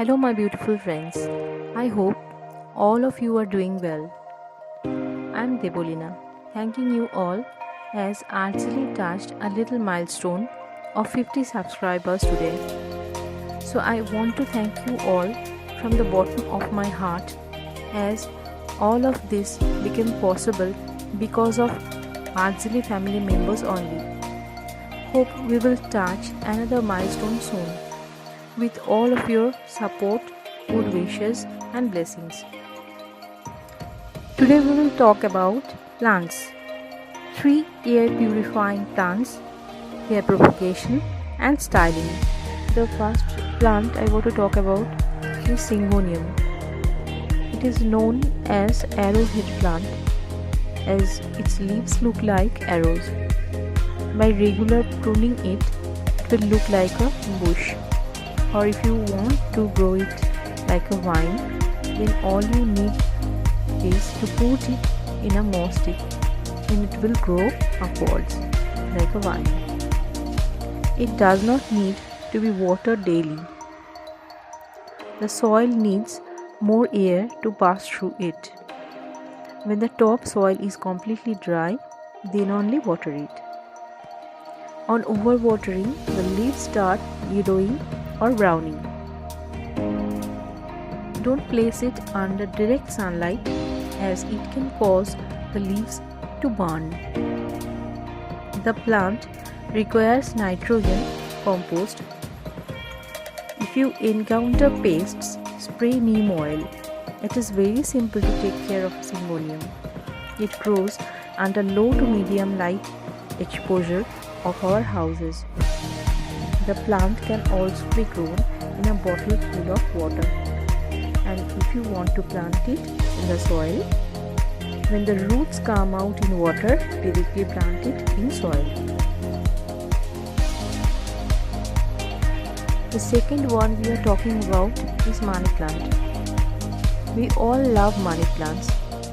Hello, my beautiful friends. I hope all of you are doing well. I'm Debolina, thanking you all as Artsily touched a little milestone of 50 subscribers today. So I want to thank you all from the bottom of my heart as all of this became possible because of Artsily family members only. Hope we will touch another milestone soon with all of your support, good wishes and blessings. Today we will talk about plants. 3 air purifying plants, their propagation and styling. The first plant I want to talk about is Syngonium. It is known as arrowhead plant as its leaves look like arrows. By regular pruning it will look like a bush. Or if you want to grow it like a vine, then all you need is to put it in a moss stick and it will grow upwards like a vine. It does not need to be watered daily. The soil needs more air to pass through it. When the top soil is completely dry, then only water it. On overwatering, the leaves start yellowing or browning. Don't place it under direct sunlight as it can cause the leaves to burn. The plant requires nitrogen compost. If you encounter pests, spray neem oil. It is very simple to take care of Syngonium. It grows under low to medium light exposure of our houses. The plant can also be grown in a bottle full of water. And if you want to plant it in the soil, when the roots come out in water, directly plant it in soil. The second one we are talking about is money plant. We all love money plants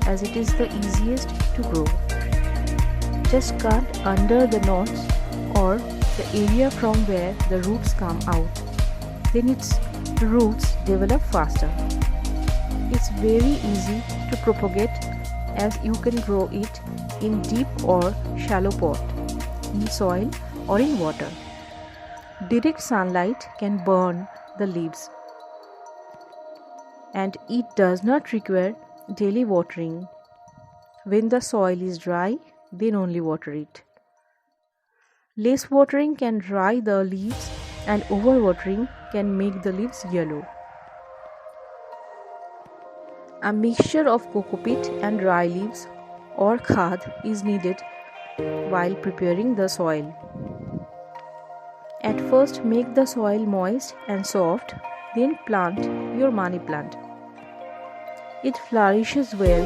as it is the easiest to grow. Just cut under the knots or the area from where the roots come out. Then its roots develop faster. It's very easy to propagate as you can grow it in deep or shallow pot, in soil or in water. Direct sunlight can burn the leaves and it does not require daily watering. When the soil is dry, then only water it. Less watering can dry the leaves and overwatering can make the leaves yellow. A mixture of cocoa and dry leaves or khad is needed while preparing the soil. At first make the soil moist and soft, then plant your money plant. It flourishes well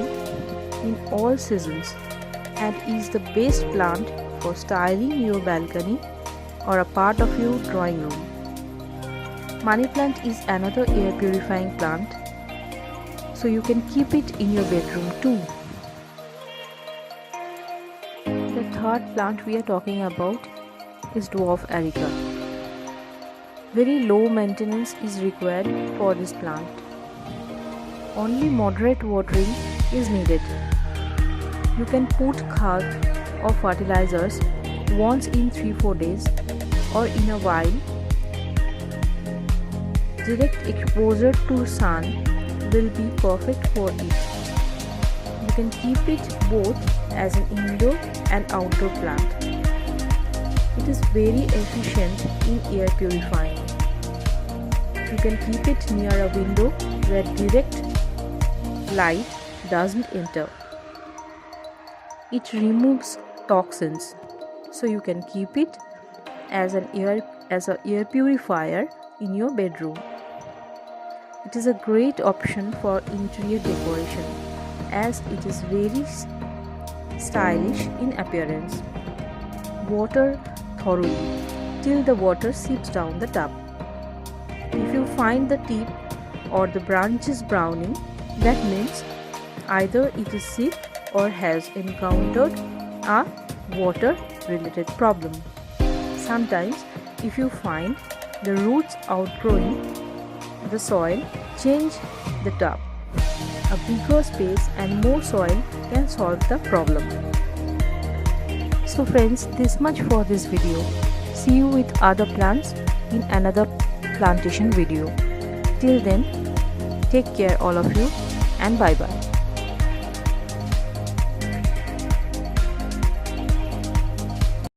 in all seasons and is the best plant for styling your balcony or a part of your drawing room. Money plant is another air purifying plant, so you can keep it in your bedroom too. The third plant we are talking about is dwarf areca. Very low maintenance is required for this plant. Only moderate watering is needed. You can put khad or fertilizers once in 3-4 days or in a while. Direct exposure to sun will be perfect for it. You can keep it both as an indoor and outdoor plant. It is very efficient in air purifying. You can keep it near a window where direct light doesn't enter. It removes toxins, so you can keep it as an air purifier in your bedroom. It is a great option for interior decoration as it is very stylish in appearance. Water thoroughly till the water seeps down the tub. If you find the tip or the branches browning, that means either it is sick or has encountered a water related problem. Sometimes if you find the roots outgrowing, the soil, change the tub. A bigger space and more soil can solve the problem. So friends, this much for this video. See you with other plants in another plantation video. Till then, take care all of you and bye bye.